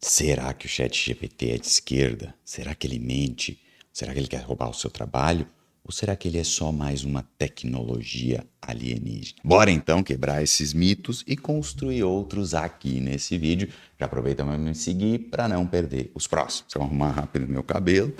Será que o ChatGPT é de esquerda? Será que ele mente? Será que ele quer roubar o seu trabalho? Ou será que ele é só mais uma tecnologia alienígena? Bora então quebrar esses mitos e construir outros aqui nesse vídeo. Já aproveita para me seguir para não perder os próximos. Vou arrumar rápido meu cabelo.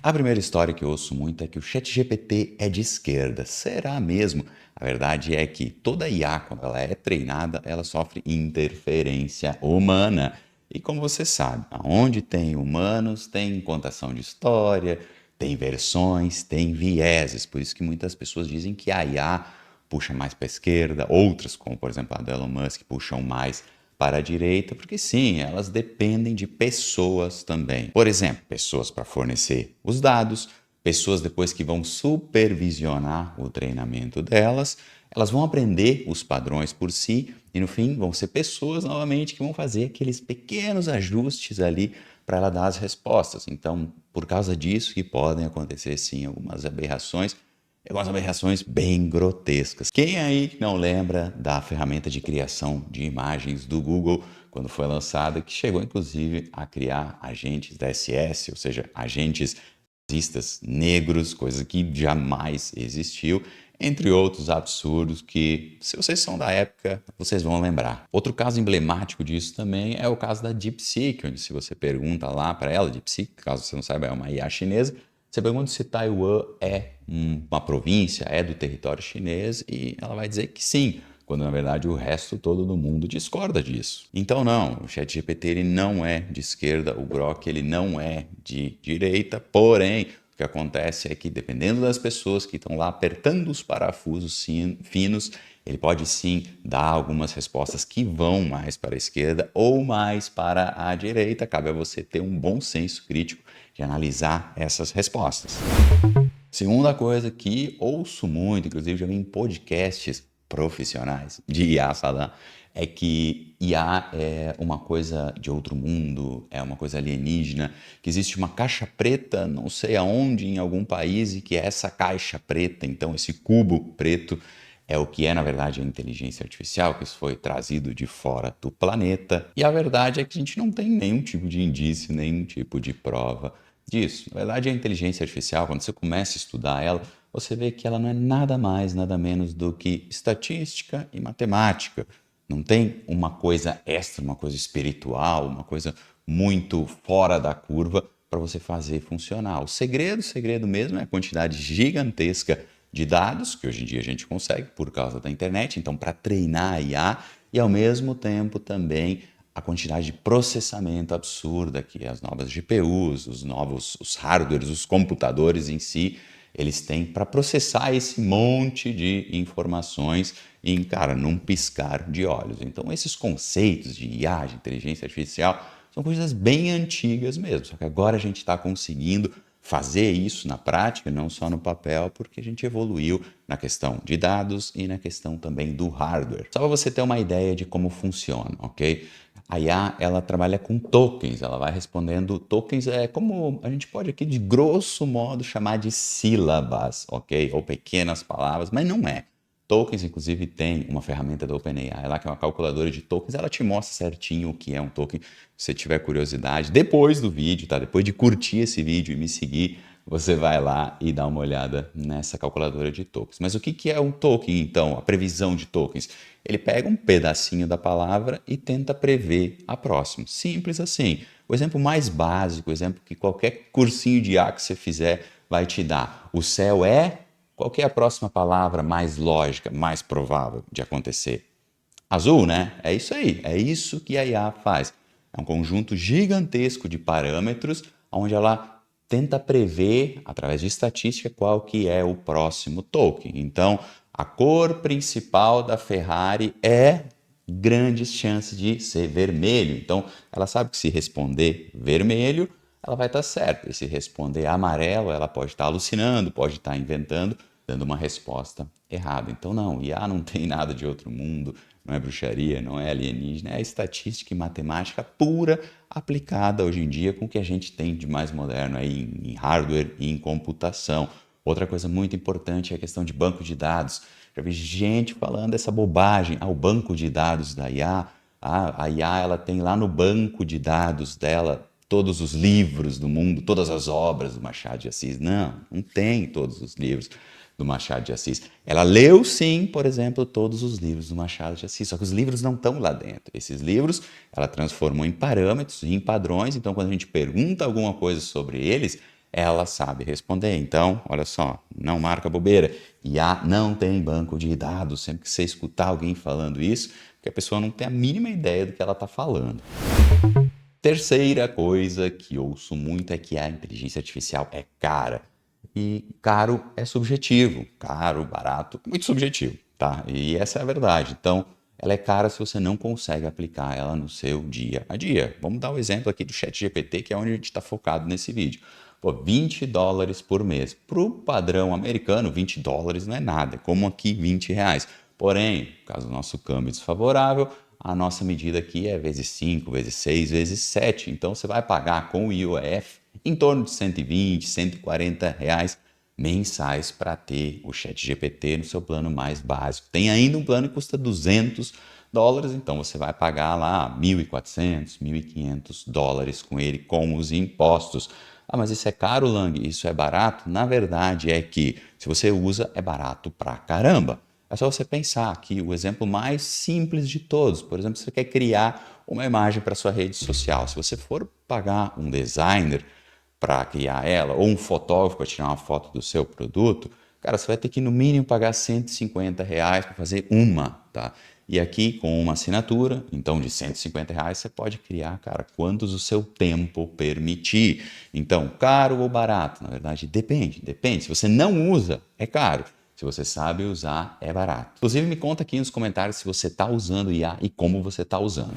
A primeira história que eu ouço muito é que o ChatGPT é de esquerda. Será mesmo? A verdade é que toda IA, quando ela é treinada, ela sofre interferência humana. E como você sabe, onde tem humanos, tem contação de história, tem versões, tem vieses. Por isso que muitas pessoas dizem que a IA puxa mais para a esquerda, outras, como por exemplo a do Elon Musk, puxam mais para a direita, porque sim, elas dependem de pessoas também. Por exemplo, pessoas para fornecer os dados, pessoas depois que vão supervisionar o treinamento delas, elas vão aprender os padrões por si e no fim vão ser pessoas novamente que vão fazer aqueles pequenos ajustes ali para ela dar as respostas. Então, por causa disso que podem acontecer sim algumas aberrações bem grotescas. Quem aí não lembra da ferramenta de criação de imagens do Google quando foi lançada, que chegou inclusive a criar agentes da SS, ou seja, agentes racistas negros, coisa que jamais existiu, entre outros absurdos que, se vocês são da época, vocês vão lembrar. Outro caso emblemático disso também é o caso da DeepSeek, onde se você pergunta lá para ela, DeepSeek, caso você não saiba, é uma IA chinesa, você pergunta se Taiwan é uma província, é do território chinês, e ela vai dizer que sim, quando na verdade o resto todo do mundo discorda disso. Então não, o ChatGPT ele não é de esquerda, o Grok ele não é de direita, porém o que acontece é que dependendo das pessoas que estão lá apertando os parafusos finos, ele pode sim dar algumas respostas que vão mais para a esquerda ou mais para a direita. Cabe a você ter um bom senso crítico de analisar essas respostas. Segunda coisa que ouço muito, inclusive já vi em podcasts profissionais de IA falar, é que IA é uma coisa de outro mundo, é uma coisa alienígena, que existe uma caixa preta, não sei aonde, em algum país, e que essa caixa preta, então esse cubo preto, é o que é, na verdade, a inteligência artificial, que isso foi trazido de fora do planeta. E a verdade é que a gente não tem nenhum tipo de indício, nenhum tipo de prova disso. Na verdade, a inteligência artificial, quando você começa a estudar ela, você vê que ela não é nada mais, nada menos do que estatística e matemática. Não tem uma coisa extra, uma coisa espiritual, uma coisa muito fora da curva para você fazer funcionar. O segredo mesmo é a quantidade gigantesca de dados, que hoje em dia a gente consegue por causa da internet, então para treinar a IA, e ao mesmo tempo também a quantidade de processamento absurda que as novas GPUs, os hardwares, os computadores em si, eles têm para processar esse monte de informações em, cara, num piscar de olhos. Então, esses conceitos de IA, de inteligência artificial, são coisas bem antigas mesmo, só que agora a gente está conseguindo fazer isso na prática, não só no papel, porque a gente evoluiu na questão de dados e na questão também do hardware. Só para você ter uma ideia de como funciona, ok? A IA, ela trabalha com tokens, ela vai respondendo tokens, é como a gente pode aqui de grosso modo chamar de sílabas, ok? Ou pequenas palavras, mas não é. Tokens, inclusive, tem uma ferramenta da OpenAI lá, que é uma calculadora de tokens, ela te mostra certinho o que é um token. Se você tiver curiosidade, depois do vídeo, tá? Depois de curtir esse vídeo e me seguir, você vai lá e dá uma olhada nessa calculadora de tokens. Mas o que é um token, então? A previsão de tokens. Ele pega um pedacinho da palavra e tenta prever a próxima. Simples assim. O exemplo mais básico, o exemplo que qualquer cursinho de IA que você fizer vai te dar. O céu é... Qual que é a próxima palavra mais lógica, mais provável de acontecer? Azul, né? É isso aí. É isso que a IA faz. É um conjunto gigantesco de parâmetros onde ela tenta prever, através de estatística, qual que é o próximo token. Então, a cor principal da Ferrari é grandes chances de ser vermelho. Então, ela sabe que se responder vermelho, ela vai estar certa. E se responder amarelo, ela pode estar alucinando, pode estar inventando, dando uma resposta errada. Então, não, IA não tem nada de outro mundo, não é bruxaria, não é alienígena, é estatística e matemática pura aplicada hoje em dia com o que a gente tem de mais moderno aí em hardware e em computação. Outra coisa muito importante é a questão de banco de dados. Já vi gente falando essa bobagem, o banco de dados da IA A IA ela tem lá no banco de dados dela todos os livros do mundo, todas as obras do Machado de Assis. Não, não tem todos os livros do Machado de Assis. Ela leu, sim, por exemplo, todos os livros do Machado de Assis, só que os livros não estão lá dentro. Esses livros ela transformou em parâmetros, em padrões, então quando a gente pergunta alguma coisa sobre eles, ela sabe responder. Então, olha só, não marca bobeira. IA não tem banco de dados. Sempre que você escutar alguém falando isso, porque a pessoa não tem a mínima ideia do que ela está falando. Terceira coisa que ouço muito é que a inteligência artificial é cara. E caro é subjetivo. Caro, barato, é muito subjetivo, tá? E essa é a verdade. Então, ela é cara se você não consegue aplicar ela no seu dia a dia. Vamos dar o exemplo aqui do ChatGPT, que é onde a gente está focado nesse vídeo. Pô, $20 por mês. Para o padrão americano, $20 não é nada. É como aqui, R$ 20. Porém, caso o nosso câmbio desfavorável, a nossa medida aqui é vezes 5, vezes 6, vezes 7. Então, você vai pagar com o IOF em torno de 120, R$ 140 mensais para ter o ChatGPT no seu plano mais básico. Tem ainda um plano que custa $200, então você vai pagar lá $1.400, $1.500 com ele, com os impostos. Ah, mas isso é caro, Lang? Isso é barato? Na verdade é que, se você usa, é barato pra caramba. É só você pensar aqui o exemplo mais simples de todos. Por exemplo, você quer criar uma imagem para sua rede social. Se você for pagar um designer para criar ela, ou um fotógrafo para tirar uma foto do seu produto, cara, você vai ter que no mínimo pagar R$ 150 para fazer uma, tá? E aqui com uma assinatura, então de R$ 150 você pode criar, cara, quantos o seu tempo permitir. Então, caro ou barato? Na verdade, depende, depende. Se você não usa, é caro. Se você sabe usar, é barato. Inclusive, me conta aqui nos comentários se você está usando IA e como você está usando.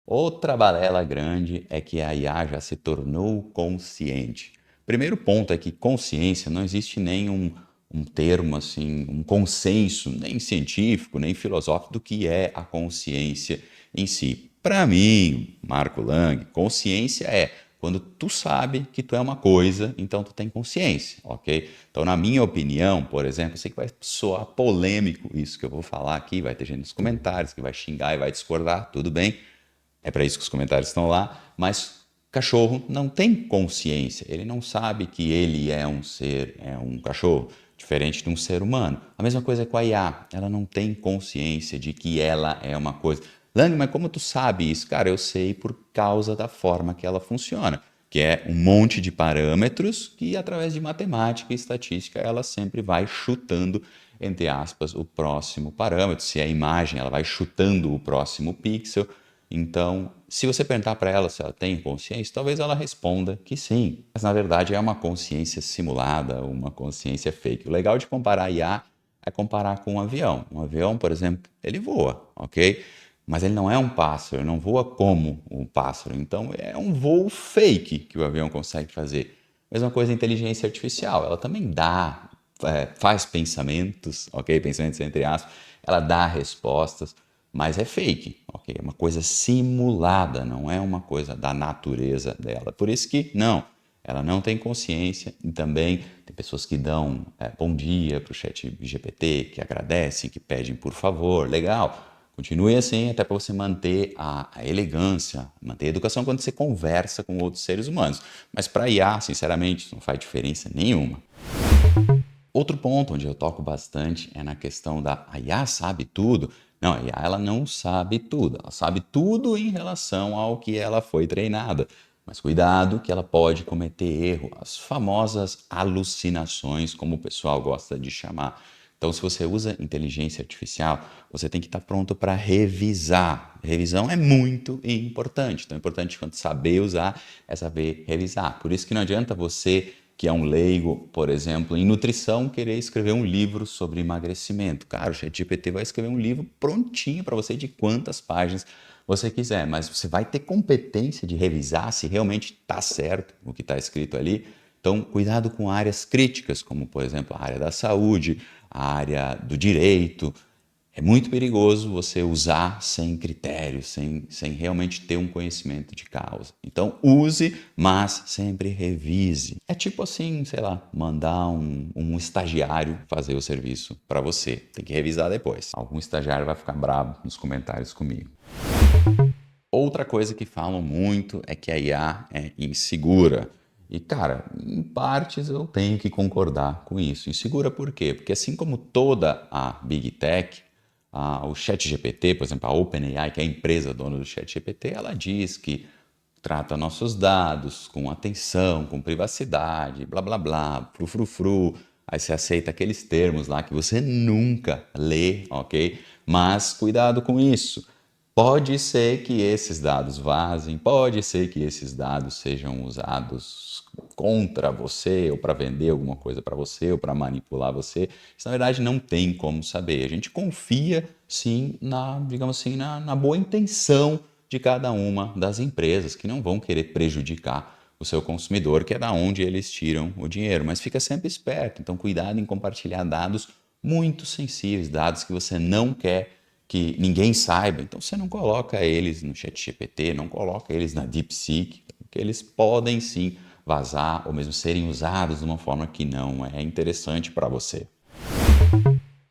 Outra balela grande é que a IA já se tornou consciente. Primeiro ponto é que consciência não existe um termo assim, um consenso, nem científico, nem filosófico do que é a consciência em si. Para mim, Marco Lang, consciência é quando tu sabe que tu é uma coisa, então tu tem consciência, ok? Então, na minha opinião, por exemplo, eu sei que vai soar polêmico isso que eu vou falar aqui, vai ter gente nos comentários que vai xingar e vai discordar, tudo bem. É para isso que os comentários estão lá, mas cachorro não tem consciência, ele não sabe que ele é um ser, é um cachorro, diferente de um ser humano. A mesma coisa com a IA, ela não tem consciência de que ela é uma coisa. Lang, mas como tu sabe isso? Cara, eu sei por causa da forma que ela funciona, que é um monte de parâmetros que, através de matemática e estatística, ela sempre vai chutando, entre aspas, o próximo parâmetro. Se é a imagem, ela vai chutando o próximo pixel. Então, se você perguntar para ela se ela tem consciência, talvez ela responda que sim. Mas, na verdade, é uma consciência simulada, uma consciência fake. O legal de comparar a IA é comparar com um avião. Um avião, por exemplo, ele voa, ok? Mas ele não é um pássaro, ele não voa como um pássaro. Então, é um voo fake que o avião consegue fazer. Mesma coisa a inteligência artificial. Ela também faz pensamentos, ok? Pensamentos entre aspas. Ela dá respostas, mas é fake, ok? É uma coisa simulada, não é uma coisa da natureza dela. Por isso que, não, ela não tem consciência e também tem pessoas que dão bom dia para o chat GPT, que agradecem, que pedem por favor, legal. Continue assim até para você manter a elegância, manter a educação quando você conversa com outros seres humanos. Mas para IA, sinceramente, isso não faz diferença nenhuma. Outro ponto onde eu toco bastante é na questão da a IA sabe tudo. Não, a IA ela não sabe tudo. Ela sabe tudo em relação ao que ela foi treinada. Mas cuidado que ela pode cometer erro, as famosas alucinações, como o pessoal gosta de chamar. Então, se você usa inteligência artificial, você tem que estar pronto para revisar. Revisão é muito importante. Então, é importante quando saber usar é saber revisar. Por isso que não adianta você que é um leigo, por exemplo, em nutrição, querer escrever um livro sobre emagrecimento. Cara, o ChatGPT vai escrever um livro prontinho para você de quantas páginas você quiser, mas você vai ter competência de revisar se realmente está certo o que está escrito ali. Então, cuidado com áreas críticas, como, por exemplo, a área da saúde, a área do direito. É muito perigoso você usar sem critério, sem realmente ter um conhecimento de causa. Então, use, mas sempre revise. É tipo assim, sei lá, mandar um estagiário fazer o serviço para você. Tem que revisar depois. Algum estagiário vai ficar bravo nos comentários comigo. Outra coisa que falam muito é que a IA é insegura. E, cara, em partes eu tenho que concordar com isso. Insegura por quê? Porque assim como toda a Big Tech, o ChatGPT, por exemplo, a OpenAI, que é a empresa dona do ChatGPT, ela diz que trata nossos dados com atenção, com privacidade, blá blá blá, frufrufru. Aí você aceita aqueles termos lá que você nunca lê, ok? Mas cuidado com isso. Pode ser que esses dados vazem, pode ser que esses dados sejam usados contra você, ou para vender alguma coisa para você, ou para manipular você. Isso, na verdade, não tem como saber. A gente confia, sim, digamos assim, na boa intenção de cada uma das empresas, que não vão querer prejudicar o seu consumidor, que é da onde eles tiram o dinheiro. Mas fica sempre esperto, então cuidado em compartilhar dados muito sensíveis, dados que você não quer que ninguém saiba. Então você não coloca eles no ChatGPT, não coloca eles na DeepSeek, porque eles podem sim vazar ou mesmo serem usados de uma forma que não é interessante para você.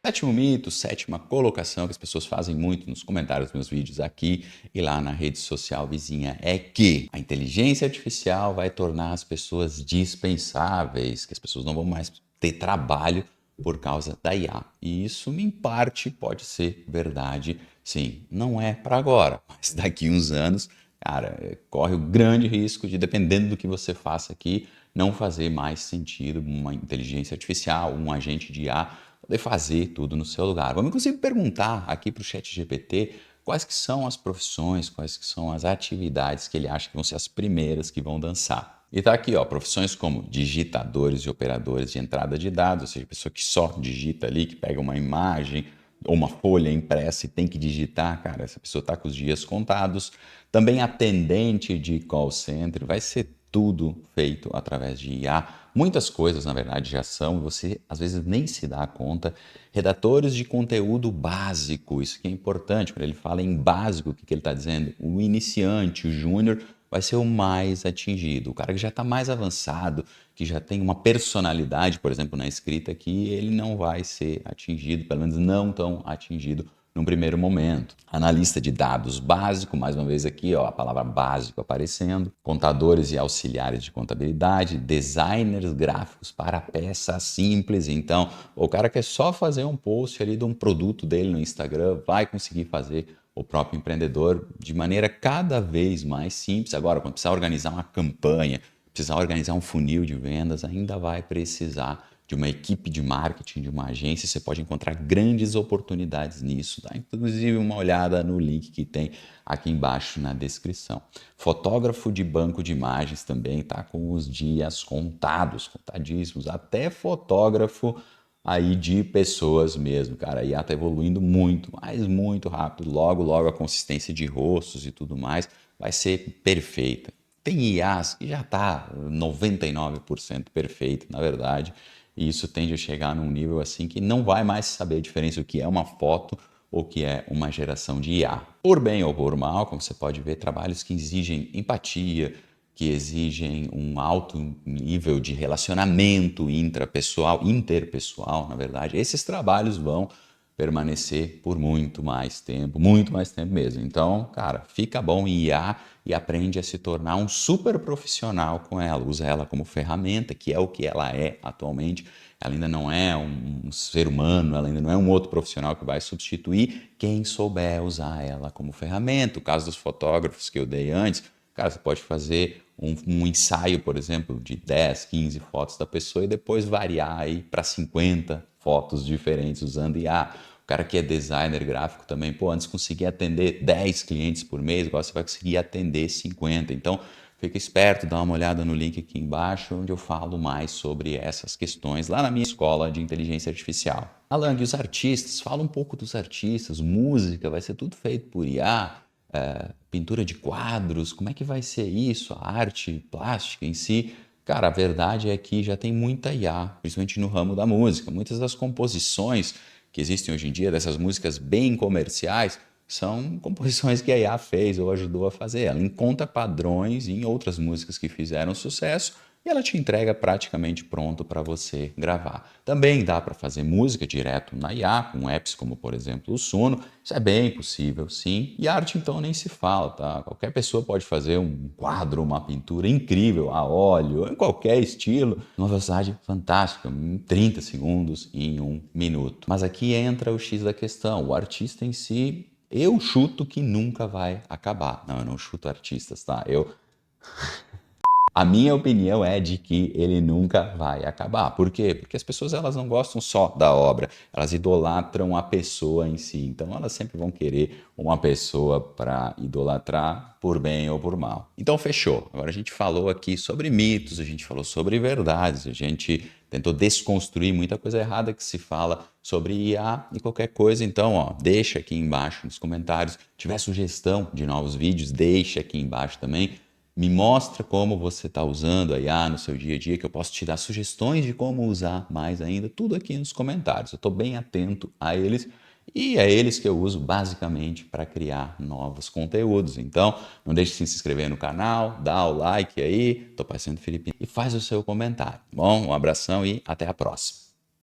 Sétimo mito, sétima colocação que as pessoas fazem muito nos comentários dos meus vídeos aqui e lá na rede social vizinha é que a inteligência artificial vai tornar as pessoas dispensáveis, que as pessoas não vão mais ter trabalho por causa da IA. E isso, em parte, pode ser verdade, sim. Não é para agora, mas daqui uns anos, cara, corre o grande risco de, dependendo do que você faça aqui, não fazer mais sentido uma inteligência artificial, um agente de IA poder fazer tudo no seu lugar. Vamos inclusive perguntar aqui para o ChatGPT quais que são as profissões, quais que são as atividades que ele acha que vão ser as primeiras que vão dançar. E tá aqui, ó, profissões como digitadores e operadores de entrada de dados, ou seja, pessoa que só digita ali, que pega uma imagem ou uma folha impressa e tem que digitar, cara, essa pessoa está com os dias contados. Também atendente de call center, vai ser tudo feito através de IA. Muitas coisas, na verdade, já são, você às vezes nem se dá conta. Redatores de conteúdo básico, isso que é importante, quando ele fala em básico, o que ele está dizendo? O iniciante, o júnior, vai ser o mais atingido. O cara que já está mais avançado, que já tem uma personalidade, por exemplo, na escrita, que ele não vai ser atingido, pelo menos não tão atingido num primeiro momento. Analista de dados básico, mais uma vez aqui, ó, a palavra básico aparecendo. Contadores e auxiliares de contabilidade, designers gráficos para peças simples. Então, o cara quer só fazer um post ali de um produto dele no Instagram, vai conseguir fazer o próprio empreendedor de maneira cada vez mais simples. Agora, quando precisar organizar uma campanha, precisar organizar um funil de vendas, ainda vai precisar de uma equipe de marketing, de uma agência. Você pode encontrar grandes oportunidades nisso. Dá inclusive uma olhada no link que tem aqui embaixo na descrição. Fotógrafo de banco de imagens também está com os dias contados, contadíssimos. Até fotógrafo aí de pessoas mesmo, cara. A IA está evoluindo muito, mas muito rápido. Logo, logo a consistência de rostos e tudo mais vai ser perfeita. Tem IAs que já está 99% perfeito, na verdade, e isso tende a chegar num nível assim que não vai mais saber a diferença do que é uma foto ou que é uma geração de IA. Por bem ou por mal, como você pode ver, trabalhos que exigem empatia, que exigem um alto nível de relacionamento intrapessoal, interpessoal, na verdade, esses trabalhos vão permanecer por muito mais tempo mesmo. Então, cara, fica bom em IA e aprende a se tornar um super profissional com ela. Usa ela como ferramenta, que é o que ela é atualmente. Ela ainda não é um ser humano, ela ainda não é um outro profissional que vai substituir quem souber usar ela como ferramenta. O caso dos fotógrafos que eu dei antes, cara, você pode fazer um ensaio, por exemplo, de 10, 15 fotos da pessoa e depois variar aí para 50 fotos diferentes usando IA. O cara que é designer gráfico também, pô, antes conseguia atender 10 clientes por mês, agora você vai conseguir atender 50. Então, fica esperto, dá uma olhada no link aqui embaixo, onde eu falo mais sobre essas questões lá na minha escola de inteligência artificial. Alan, e os artistas? Fala um pouco dos artistas, música, vai ser tudo feito por IA, pintura de quadros, como é que vai ser isso, a arte plástica em si? Cara, a verdade é que já tem muita IA, principalmente no ramo da música. Muitas das composições que existem hoje em dia, dessas músicas bem comerciais, são composições que a IA fez ou ajudou a fazer. Ela encontra padrões em outras músicas que fizeram sucesso e ela te entrega praticamente pronto para você gravar. Também dá para fazer música direto na IA, com apps como, por exemplo, o Suno. Isso é bem possível, sim. E arte, então, nem se fala, tá? Qualquer pessoa pode fazer um quadro, uma pintura incrível, a óleo, em qualquer estilo, numa velocidade fantástica, em 30 segundos, em 1 minuto. Mas aqui entra o X da questão. O artista em si, eu chuto que nunca vai acabar. Não, eu não chuto artistas, tá? A minha opinião é de que ele nunca vai acabar. Por quê? Porque as pessoas elas não gostam só da obra, elas idolatram a pessoa em si. Então elas sempre vão querer uma pessoa para idolatrar por bem ou por mal. Então fechou. Agora a gente falou aqui sobre mitos, a gente falou sobre verdades, a gente tentou desconstruir muita coisa errada que se fala sobre IA e qualquer coisa. Então, ó, deixa aqui embaixo nos comentários. Se tiver sugestão de novos vídeos, deixa aqui embaixo também. Me mostra como você está usando a IA no seu dia a dia, que eu posso te dar sugestões de como usar mais ainda, tudo aqui nos comentários. Eu estou bem atento a eles e é eles que eu uso basicamente para criar novos conteúdos. Então, não deixe de se inscrever no canal, dá o like aí, estou parecendo Felipe, e faz o seu comentário. Bom, um abração e até a próxima.